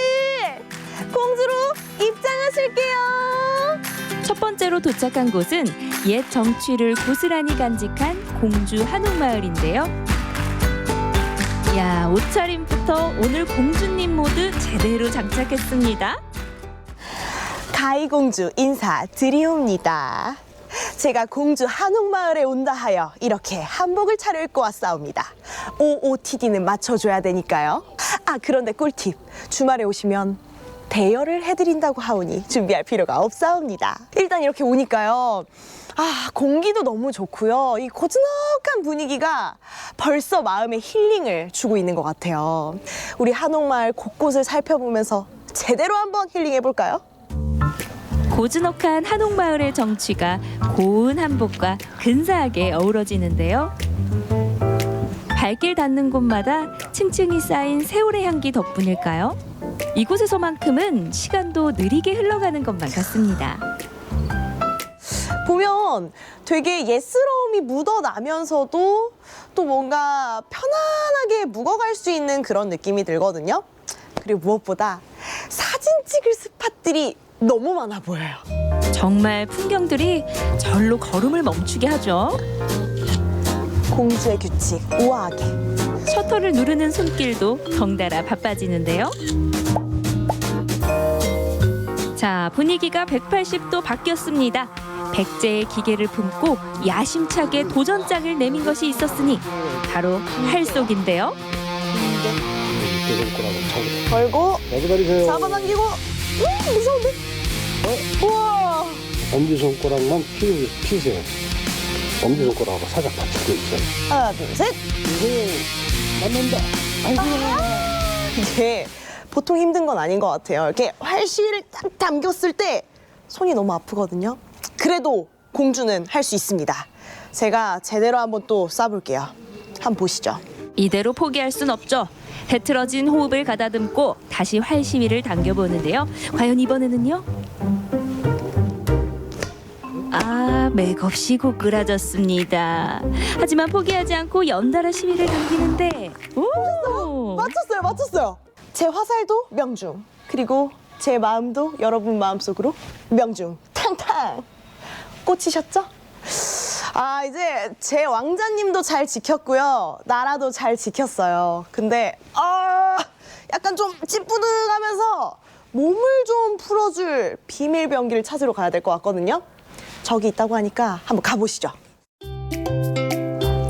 공주로 입장하실게요. 첫 번째로 도착한 곳은 옛 정취를 고스란히 간직한 공주 한옥마을인데요. 야, 옷차림부터 오늘 공주님 모두 제대로 장착했습니다. 가희공주 인사드리옵니다. 제가 공주 한옥마을에 온다 하여 이렇게 한복을 차려입고 왔사옵니다. OOTD는 맞춰줘야 되니까요. 아, 그런데 꿀팁. 주말에 오시면 대여를 해드린다고 하오니 준비할 필요가 없사옵니다. 일단 이렇게 오니까요. 아, 공기도 너무 좋고요. 이 고즈넉한 분위기가 벌써 마음에 힐링을 주고 있는 것 같아요. 우리 한옥마을 곳곳을 살펴보면서 제대로 한번 힐링해볼까요? 고즈넉한 한옥마을의 정취가 고운 한복과 근사하게 어우러지는데요. 발길 닿는 곳마다 층층이 쌓인 세월의 향기 덕분일까요? 이곳에서만큼은 시간도 느리게 흘러가는 것만 같습니다. 보면 되게 옛스러움이 묻어나면서도 또 뭔가 편안하게 묵어갈 수 있는 그런 느낌이 들거든요. 그리고 무엇보다 사진 찍을 스팟들이 너무 많아 보여요. 정말 풍경들이 절로 걸음을 멈추게 하죠. 공주의 규칙, 우아하게. 셔터를 누르는 손길도 덩달아 바빠지는데요. 자, 분위기가 180도 바뀌었습니다. 백제의 기계를 품고 야심차게 도전장을 내민 것이 있었으니 바로 활속인데요. 걸고 가져가리세요. 잡아당기고 무서운데? 우와. 엄지손가락만 피세요. 엄지손가락하고 살짝 받치고 있어요. 하나, 둘, 셋. 이거 맞는다. 이게 보통 힘든 건 아닌 것 같아요. 이렇게 활시를 딱 담겼을 때 손이 너무 아프거든요. 그래도 공주는 할 수 있습니다. 제가 제대로 한번 또 쏴볼게요. 한번 보시죠. 이대로 포기할 순 없죠. 흐트러진 호흡을 가다듬고 다시 활시위를 당겨보는데요. 과연 이번에는요? 아, 맥없이 고꾸라졌습니다. 하지만 포기하지 않고 연달아 시위를 당기는데 오! 맞췄어요. 제 화살도 명중. 그리고 제 마음도 여러분 마음속으로 명중. 탕탕. 꽂히셨죠? 아, 이제 제 왕자님도 잘 지켰고요. 나라도 잘 지켰어요. 근데 약간 좀 찌뿌둥하면서 몸을 좀 풀어줄 비밀 병기를 찾으러 가야 될 것 같거든요. 저기 있다고 하니까 한번 가보시죠.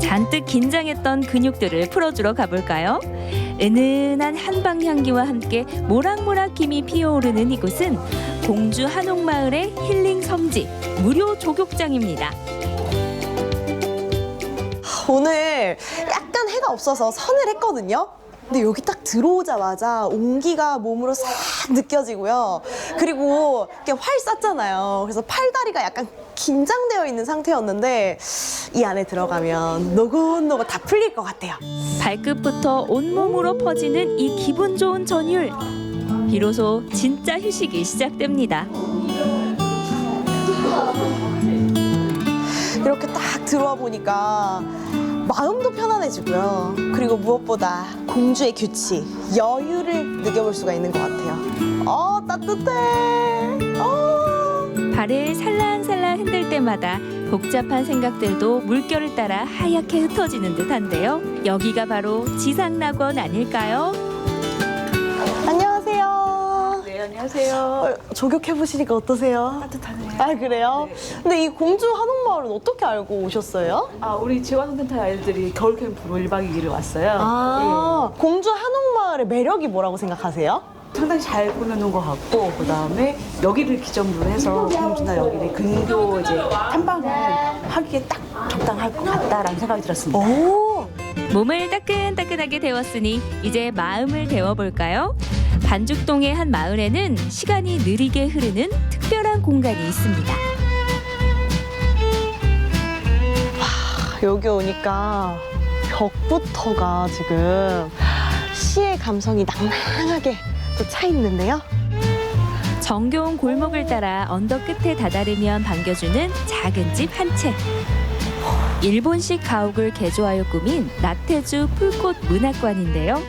잔뜩 긴장했던 근육들을 풀어주러 가볼까요? 은은한 한방 향기와 함께 모락모락 김이 피어오르는 이곳은 공주 한옥마을의 힐링 성지 무료 조격장입니다. 오늘 약간 해가 없어서 선을 했거든요. 근데 여기 딱 들어오자마자 온기가 몸으로 싹 느껴지고요. 그리고 이렇게 활 쐈잖아요. 그래서 팔다리가 약간 긴장되어 있는 상태였는데 이 안에 들어가면 노곤노곤 다 풀릴 것 같아요. 발끝부터 온몸으로 퍼지는 이 기분 좋은 전율. 비로소 진짜 휴식이 시작됩니다. 이렇게 딱 들어와 보니까 마음도 편안해지고요. 그리고 무엇보다 공주의 규칙, 여유를 느껴볼 수가 있는 것 같아요. 따뜻해. 발을 살랑살랑 흔들 때마다 복잡한 생각들도 물결을 따라 하얗게 흩어지는 듯한데요. 여기가 바로 지상낙원 아닐까요? 안녕하세요. 네, 안녕하세요. 조격해보시니까 어떠세요? 따뜻하네요. 아, 그래요? 네. 근데 이 공주 한옥마을은 어떻게 알고 오셨어요? 우리 지원센터 아이들이 겨울 캠프로 1박 2일을 왔어요. 공주 한옥마을의 매력이 뭐라고 생각하세요? 상당히 잘 꾸며놓은 것 같고, 그 다음에 여기를 기점으로 해서 공주나 여기를 근교 이제 탐방을 하기에 딱 적당할 것 같다라는 생각이 들었습니다. 몸을 따끈따끈하게 데웠으니 이제 마음을 데워볼까요? 반죽동의 한 마을에는 시간이 느리게 흐르는 특별한 공간이 있습니다. 여기 오니까 벽부터가 지금 시의 감성이 낭낭하게 또 차 있는데요. 정겨운 골목을 따라 언덕 끝에 다다르면 반겨주는 작은 집 한 채. 일본식 가옥을 개조하여 꾸민 나태주 풀꽃 문학관인데요.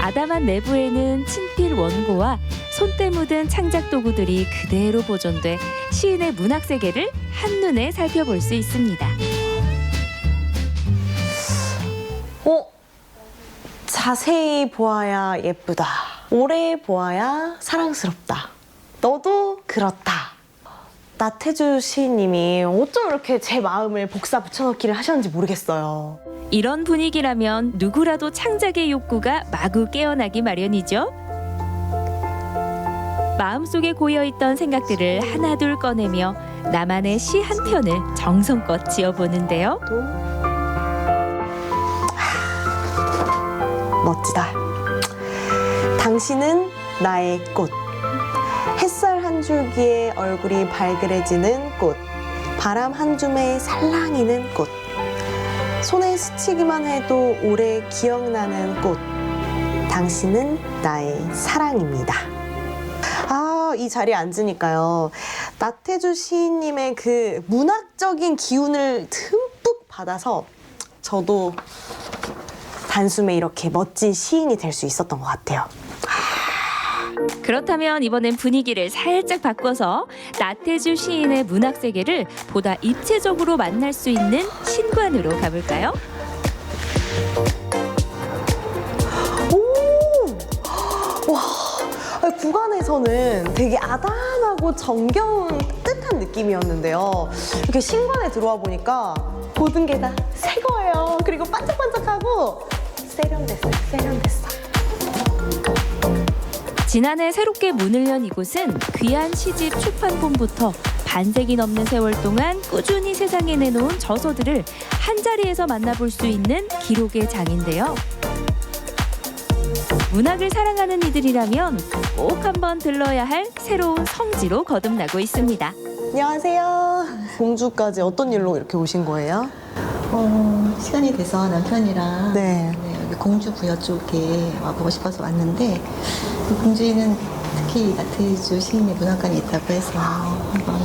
아담한 내부에는 친필 원고와 손때 묻은 창작 도구들이 그대로 보존돼 시인의 문학 세계를 한눈에 살펴볼 수 있습니다. 자세히 보아야 예쁘다. 오래 보아야 사랑스럽다. 너도 그렇다. 나태주 시인님이 어쩜 이렇게 제 마음을 복사 붙여넣기를 하셨는지 모르겠어요. 이런 분위기라면 누구라도 창작의 욕구가 마구 깨어나기 마련이죠. 마음속에 고여있던 생각들을 하나둘 꺼내며 나만의 시 한 편을 정성껏 지어보는데요. 멋지다. 당신은 나의 꽃. 햇살 한 줄기에 얼굴이 발그레지는 꽃. 바람 한 줌에 살랑이는 꽃. 손에 스치기만 해도 오래 기억나는 꽃. 당신은 나의 사랑입니다. 아, 이 자리에 앉으니까요. 나태주 시인님의 그 문학적인 기운을 듬뿍 받아서 저도 단숨에 이렇게 멋진 시인이 될 수 있었던 것 같아요. 그렇다면 이번엔 분위기를 살짝 바꿔서 나태주 시인의 문학 세계를 보다 입체적으로 만날 수 있는 신관으로 가볼까요? 오! 와, 구간에서는 되게 아담하고 정겨운 따뜻한 느낌이었는데요. 이렇게 신관에 들어와 보니까 모든 게 다 새 거예요. 그리고 반짝반짝하고 세련됐어요. 세련됐어. 지난해 새롭게 문을 연 이곳은 귀한 시집 출판본부터 반세기 넘는 세월 동안 꾸준히 세상에 내놓은 저서들을 한자리에서 만나볼 수 있는 기록의 장인데요. 문학을 사랑하는 이들이라면 꼭 한번 들러야 할 새로운 성지로 거듭나고 있습니다. 안녕하세요. 공주까지 어떤 일로 이렇게 오신 거예요? 시간이 돼서 남편이랑 네. 여기 공주부여 쪽에 와보고 싶어서 왔는데 공주에는 특히 나태주 시인의 문학관이 있다고 해서 한번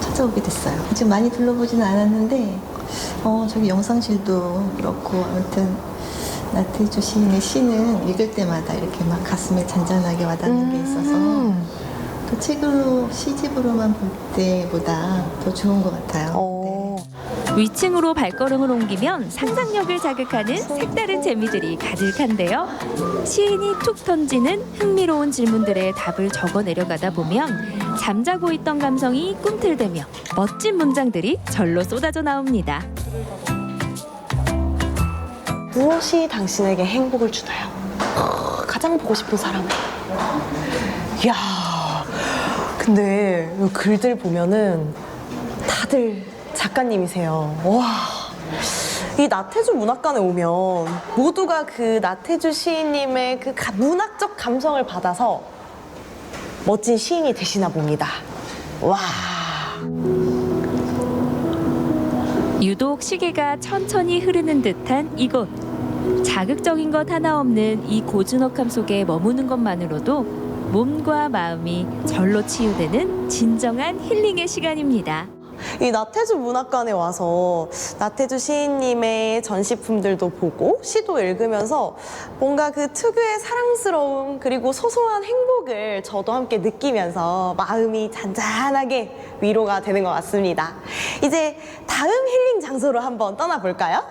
찾아오게 됐어요. 지금 많이 둘러보지는 않았는데 저기 영상실도 그렇고 아무튼 나태주 시인의 시는 읽을 때마다 이렇게 막 가슴에 잔잔하게 와닿는 게 있어서 그 책으로 시집으로만 볼 때보다 더 좋은 것 같아요. 위층으로 발걸음을 옮기면 상상력을 자극하는 색다른 재미들이 가득한데요. 시인이 툭 던지는 흥미로운 질문들의 답을 적어 내려가다 보면 잠자고 있던 감성이 꿈틀대며 멋진 문장들이 절로 쏟아져 나옵니다. 무엇이 당신에게 행복을 주나요? 가장 보고 싶은 사람은? 이야, 근데 이 글들 보면은 다들 작가님이세요. 와, 이 나태주 문학관에 오면 모두가 그 나태주 시인님의 그 문학적 감성을 받아서 멋진 시인이 되시나 봅니다. 와. 유독 시계가 천천히 흐르는 듯한 이곳. 자극적인 것 하나 없는 이 고즈넉함 속에 머무는 것만으로도 몸과 마음이 절로 치유되는 진정한 힐링의 시간입니다. 이 나태주 문학관에 와서 나태주 시인님의 전시품들도 보고 시도 읽으면서 뭔가 그 특유의 사랑스러움 그리고 소소한 행복을 저도 함께 느끼면서 마음이 잔잔하게 위로가 되는 것 같습니다. 이제 다음 힐링 장소로 한번 떠나볼까요?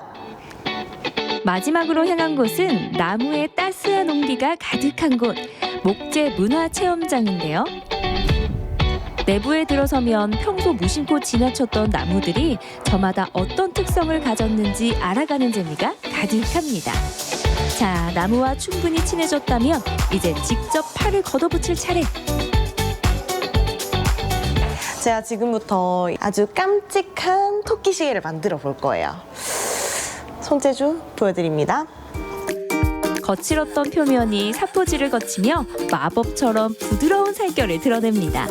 마지막으로 향한 곳은 나무의 따스한 온기가 가득한 곳, 목재 문화체험장인데요. 내부에 들어서면 평소 무심코 지나쳤던 나무들이 저마다 어떤 특성을 가졌는지 알아가는 재미가 가득합니다. 자, 나무와 충분히 친해졌다면 이제 직접 팔을 걷어붙일 차례. 제가 지금부터 아주 깜찍한 토끼 시계를 만들어 볼 거예요. 손재주 보여드립니다. 거칠었던 표면이 사포질을 거치며 마법처럼 부드러운 살결을 드러냅니다.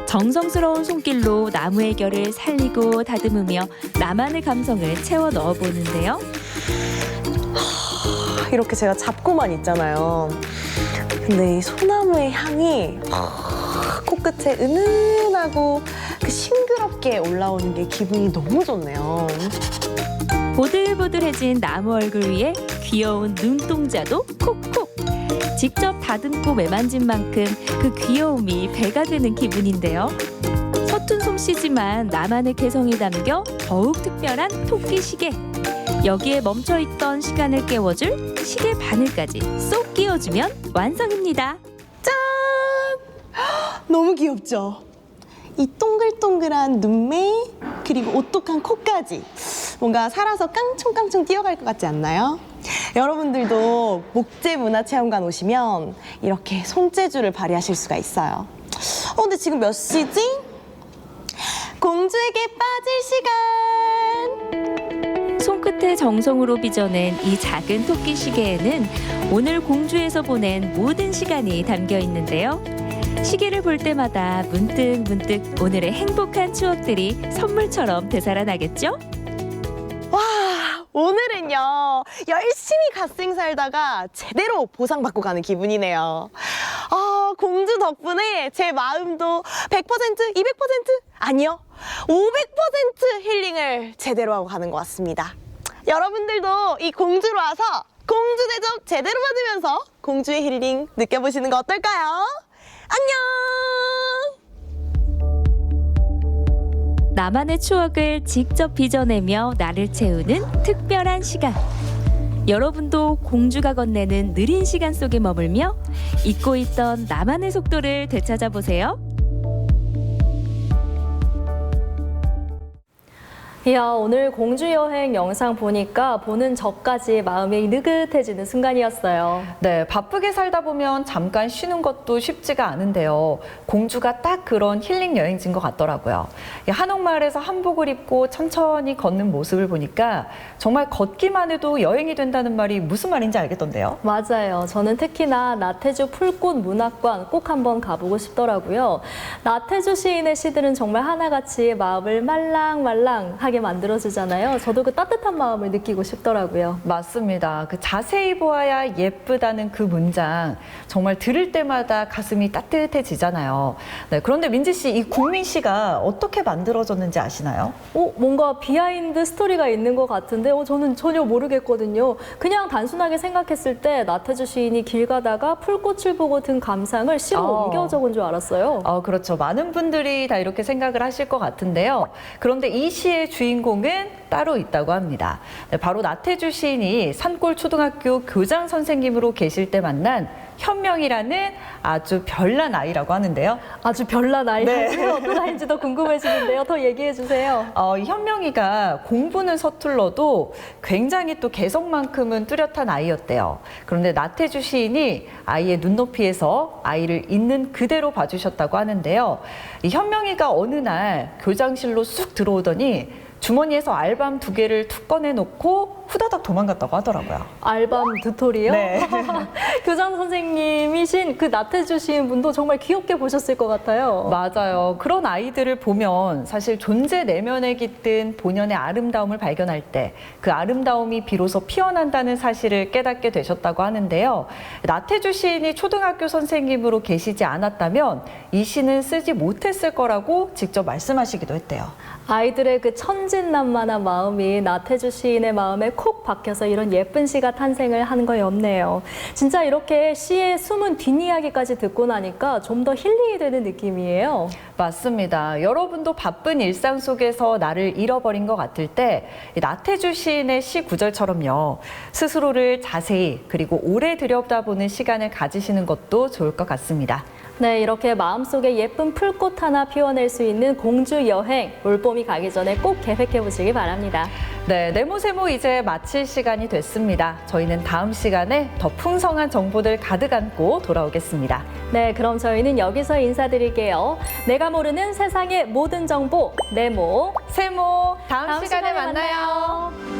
정성스러운 손길로 나무의 결을 살리고 다듬으며 나만의 감성을 채워 넣어보는데요. 이렇게 제가 잡고만 있잖아요. 근데 이 소나무의 향이 코끝에 은은하고 그 싱그럽게 올라오는 게 기분이 너무 좋네요. 보들보들해진 나무 얼굴 위에 귀여운 눈동자도 콕콕. 직접 다듬고 매만진 만큼 그 귀여움이 배가 되는 기분인데요. 서툰 솜씨지만 나만의 개성이 담겨 더욱 특별한 토끼 시계. 여기에 멈춰있던 시간을 깨워줄 시계 바늘까지 쏙 끼워주면 완성입니다. 짠! 너무 귀엽죠? 이 동글동글한 눈매 그리고 오똑한 코까지 뭔가 살아서 깡총깡총 뛰어갈 것 같지 않나요? 여러분들도 목재문화체험관 오시면 이렇게 손재주를 발휘하실 수가 있어요. 근데 지금 몇 시지? 공주에게 빠질 시간! 손끝에 정성으로 빚어낸 이 작은 토끼 시계에는 오늘 공주에서 보낸 모든 시간이 담겨 있는데요. 시계를 볼 때마다 문득 오늘의 행복한 추억들이 선물처럼 되살아나겠죠? 와, 오늘은요 열심히 갓생 살다가 제대로 보상받고 가는 기분이네요. 공주 덕분에 제 마음도 100%, 200%? 아니요, 500% 힐링을 제대로 하고 가는 것 같습니다. 여러분들도 이 공주로 와서 공주 대접 제대로 받으면서 공주의 힐링 느껴보시는 거 어떨까요? 안녕! 나만의 추억을 직접 빚어내며 나를 채우는 특별한 시간. 여러분도 공주가 건네는 느린 시간 속에 머물며 잊고 있던 나만의 속도를 되찾아보세요. 이야, 오늘 공주 여행 영상 보니까 보는 저까지 마음이 느긋해지는 순간이었어요. 네, 바쁘게 살다 보면 잠깐 쉬는 것도 쉽지가 않은데요. 공주가 딱 그런 힐링 여행지인 것 같더라고요. 한옥마을에서 한복을 입고 천천히 걷는 모습을 보니까 정말 걷기만 해도 여행이 된다는 말이 무슨 말인지 알겠던데요. 맞아요. 저는 특히나 나태주 풀꽃 문학관 꼭 한번 가보고 싶더라고요. 나태주 시인의 시들은 정말 하나같이 마음을 말랑말랑하게 만들어주잖아요. 저도 그 따뜻한 마음을 느끼고 싶더라고요. 맞습니다. 그 자세히 보아야 예쁘다는 그 문장 정말 들을 때마다 가슴이 따뜻해지잖아요. 네, 그런데 민지 씨, 이 국민시가 어떻게 만들어졌는지 아시나요? 뭔가 비하인드 스토리가 있는 것 같은데 저는 전혀 모르겠거든요. 그냥 단순하게 생각했을 때 나태주 시인이 길 가다가 풀꽃을 보고 든 감상을 시로 옮겨 적은 줄 알았어요. 그렇죠. 많은 분들이 다 이렇게 생각을 하실 것 같은데요. 그런데 이 시의 주인공은 따로 있다고 합니다. 네, 바로 나태주 시인이 산골초등학교 교장 선생님으로 계실 때 만난 현명이라는 아주 별난 아이라고 하는데요. 아주 별난 아이. 네. 어떤 아이인지 더 궁금해지는데요. 더 얘기해 주세요. 이 현명이가 공부는 서툴러도 굉장히 또 개성만큼은 뚜렷한 아이였대요. 그런데 나태주 시인이 아이의 눈높이에서 아이를 있는 그대로 봐주셨다고 하는데요. 이 현명이가 어느 날 교장실로 쑥 들어오더니 주머니에서 알밤 2개를 툭 꺼내놓고 후다닥 도망갔다고 하더라고요. 알밤 2톨이요? 네. 교장 선생님이신 그 나태주 시인 분도 정말 귀엽게 보셨을 것 같아요. 맞아요. 그런 아이들을 보면 사실 존재 내면에 깃든 본연의 아름다움을 발견할 때 그 아름다움이 비로소 피어난다는 사실을 깨닫게 되셨다고 하는데요. 나태주 시인이 초등학교 선생님으로 계시지 않았다면 이 시는 쓰지 못했을 거라고 직접 말씀하시기도 했대요. 아이들의 그 천진난만한 마음이 나태주 시인의 마음에 콕 박혀서 이런 예쁜 시가 탄생을 한 거였네요. 진짜 이렇게 시의 숨은 뒷이야기까지 듣고 나니까 좀 더 힐링이 되는 느낌이에요. 맞습니다. 여러분도 바쁜 일상 속에서 나를 잃어버린 것 같을 때 나태주 시인의 시 구절처럼요. 스스로를 자세히 그리고 오래 들여다보는 시간을 가지시는 것도 좋을 것 같습니다. 네, 이렇게 마음속에 예쁜 풀꽃 하나 피워낼 수 있는 공주 여행, 올봄이 가기 전에 꼭 계획해 보시기 바랍니다. 네, 네모세모 이제 마칠 시간이 됐습니다. 저희는 다음 시간에 더 풍성한 정보들 가득 안고 돌아오겠습니다. 네, 그럼 저희는 여기서 인사드릴게요. 내가 모르는 세상의 모든 정보, 네모, 세모, 다음 시간에 만나요.